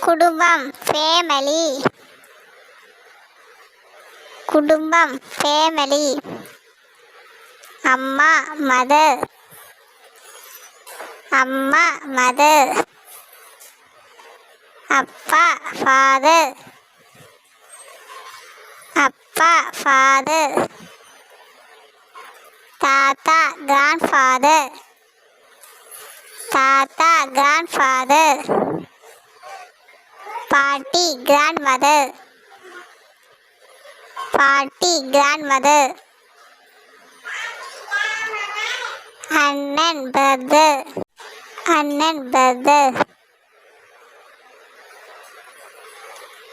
குடும்பம் ஃபேமிலி. குடும்பம் ஃபேமிலி. அம்மா மதர். அம்மா மதர். அப்பா ஃபாதர். அப்பா ஃபாதர். தாத்தா கிராண்ட்ஃபாதர். தாத்தா கிராண்ட்ஃபாதர். பாட்டி கிராண்ட்மதர். பாட்டி கிராண்ட்மதர். அண்ணன் பிரதர். அண்ணன் பிரதர்.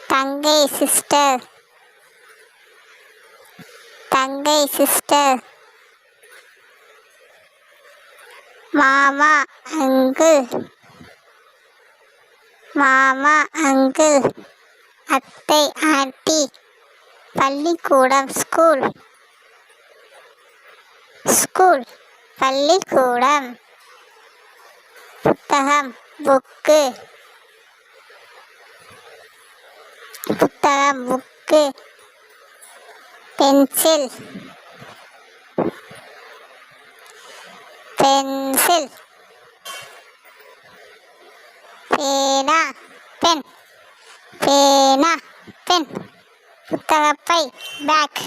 தங்கை சிஸ்டர். தங்கை சிஸ்டர். மாமா அங்கிள். மாமா அங்கிள். அத்தை ஆண்டி. பள்ளிக்கூடம் ஸ்கூல். ஸ்கூல் பள்ளிக்கூடம். புத்தகம் புக்கு. புத்தகம் புக்கு. பென்சில். பென்சில். பேனா பென். பேனா பென். புத்தகப்பை பேக்.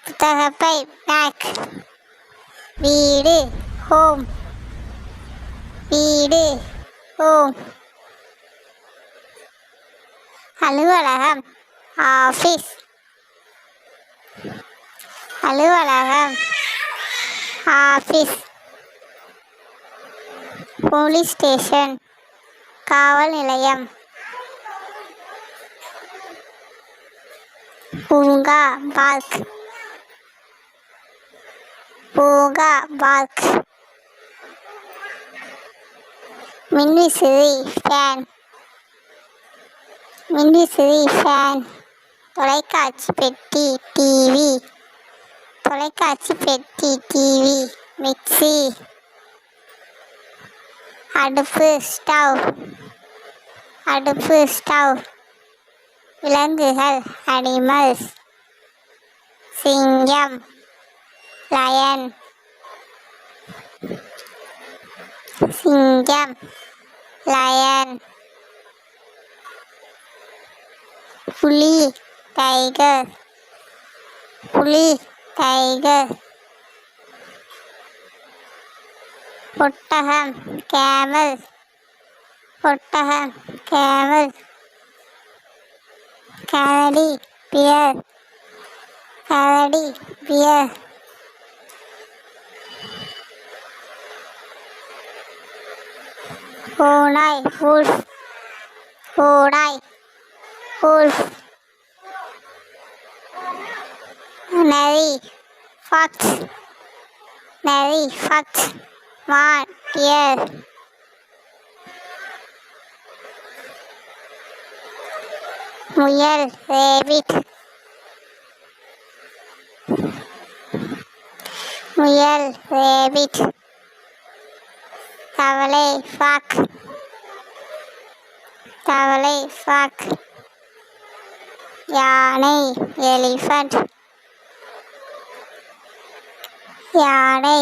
புத்தகப்பை பேக். வீடு ஹோம். வீடு ஹோம். அலுவலகம் ஆஃபீஸ். அலுவலகம் ஆஃபீஸ். போலீஸ் ஸ்டேஷன் காவல் நிலையம். பூங்கா பார்க். பூங்கா பார்க். மின்விசிறி ஃபேன். மின்விசிறி ஃபேன். தொலைக்காட்சி பெட்டி டிவி. தொலைக்காட்சி பெட்டி டிவி. மிக்ஸி. அடுப்பு ஸ்டவ். அடுப்பு ஸ்டவ். விலங்குகள் அனிமல்ஸ். சிங்கம் லயன். சிங்கம் லயன். புலி டைகர். புலி டைகர். ஒட்டகம் கேமல். ஒட்டகம் கேமல். கரடி பியர். கரடி பியர். ஓநாய் wolf. ஓநாய் wolf. நரி fox. நரி fox. மான் deer. முயல் rabbit. முயல் rabbit. தவளை ஃபாக். தவளை ஃபாக். யானை எலிஃபண்ட். யானை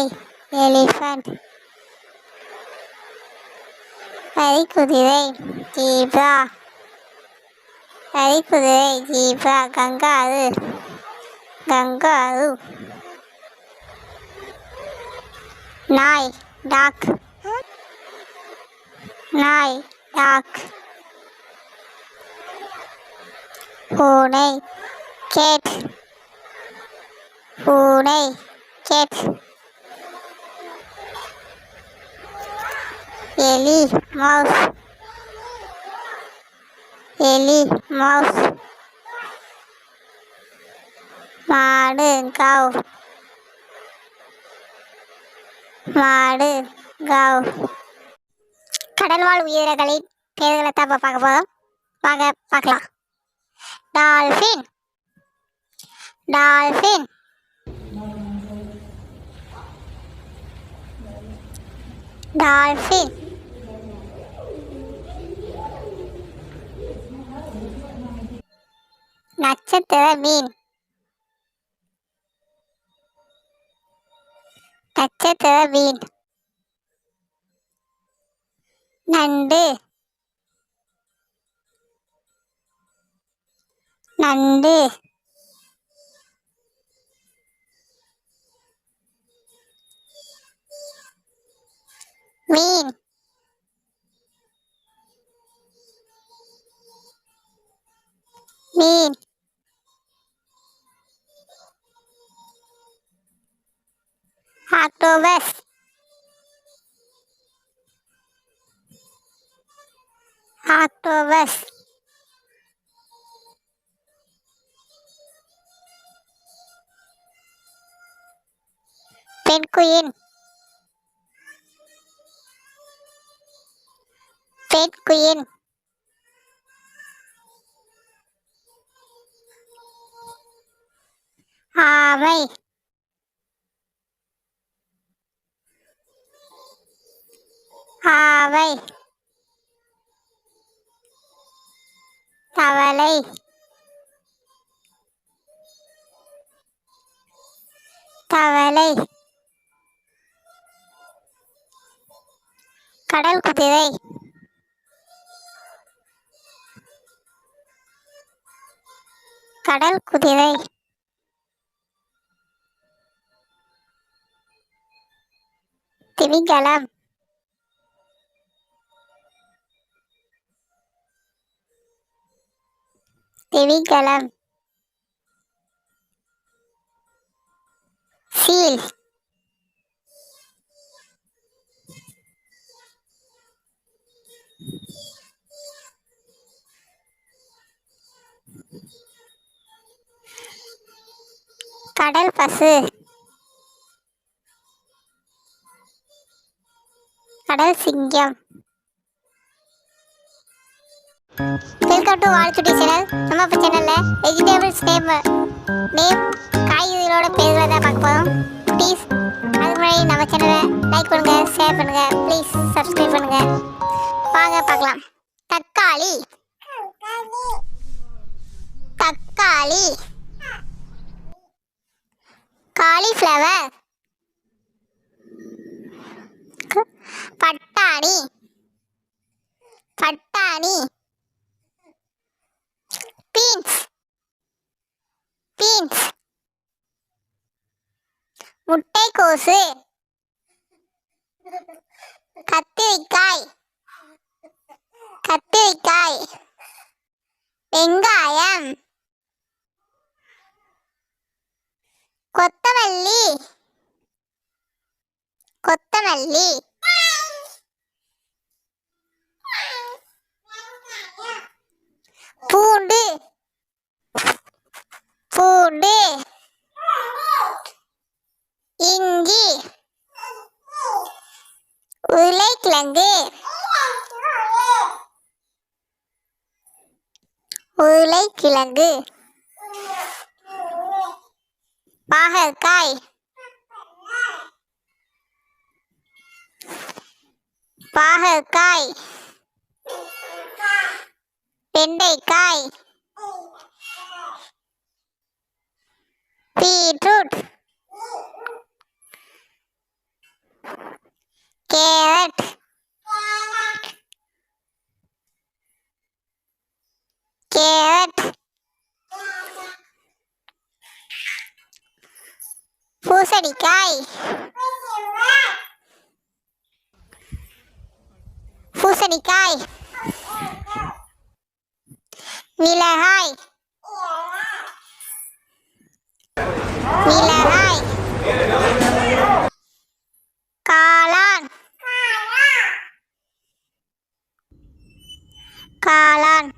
எலிஃபண்ட். வரிக்குதிரை ஜீப்ரா. வரிக்குதிரை ஜீப்ரா. கங்காரு. கங்காரு. நாய் டாக். நாய் டாக். பூனை கேட். பூனை கேட். எலி மவுஸ். எலி மவுஸ். மாடு கவ். மாடு கவ். கடல்வாழ் உயிரினங்களின் பெயர்களை தான் இப்போ பார்க்க போதும். வாங்க பார்க்கலாம். டால்ஃபின். டால்ஃபின். டால்ஃபின். நட்சத்திர மீன். நட்சத்திர மீன். நண்டு. நண்டு. மீன். மீன். ஆக்டோபஸ். ஆக்டோபஸ். பென்குயின். பென்குயின். ஆமை. ஆமை. தவளை. தவளை. கடல் குதிரை. கடல் குதிரை. திமிங்கலம். திமிங்கலம். சீல். கடல் பசு. கடல் சிங்கம். Welcome to Vazhthudi channel. நம்ம இப்போ சேனலில் வெஜிடபிள்ஸ் நேம் காய்கறிகளோட பேர்களை தான் பார்க்க போகிறோம். ப்ளீஸ் அதுக்கு முன்னாடி நம்ம சேனலை லைக் பண்ணுங்கள், ஷேர் பண்ணுங்கள், ப்ளீஸ் சப்ஸ்கிரைப் பண்ணுங்கள். வாங்க பார்க்கலாம். தக்காளி. தக்காளி. காலிஃப்ளவர். பட்டாணி. பட்டாணி. பீன்ஸ். பீன்ஸ். முட்டைக்கோசு. கத்திரிக்காய். கத்திரிக்காய். வெங்காயம். கொத்தமல்லி. கொத்தமல்லி. பூண்டு. பூண்டு. இஞ்சி. உருளைக்கிழங்கு. உருளைக்கிழங்கு. பாகற்காய். பாகற்காய். வெண்டைக்காய். பீட்ரூட். கேரட். கேரட். பூசணிக்காய். பூசணிக்காய். மிளகாய். மிளகாய். காளான். காளான்.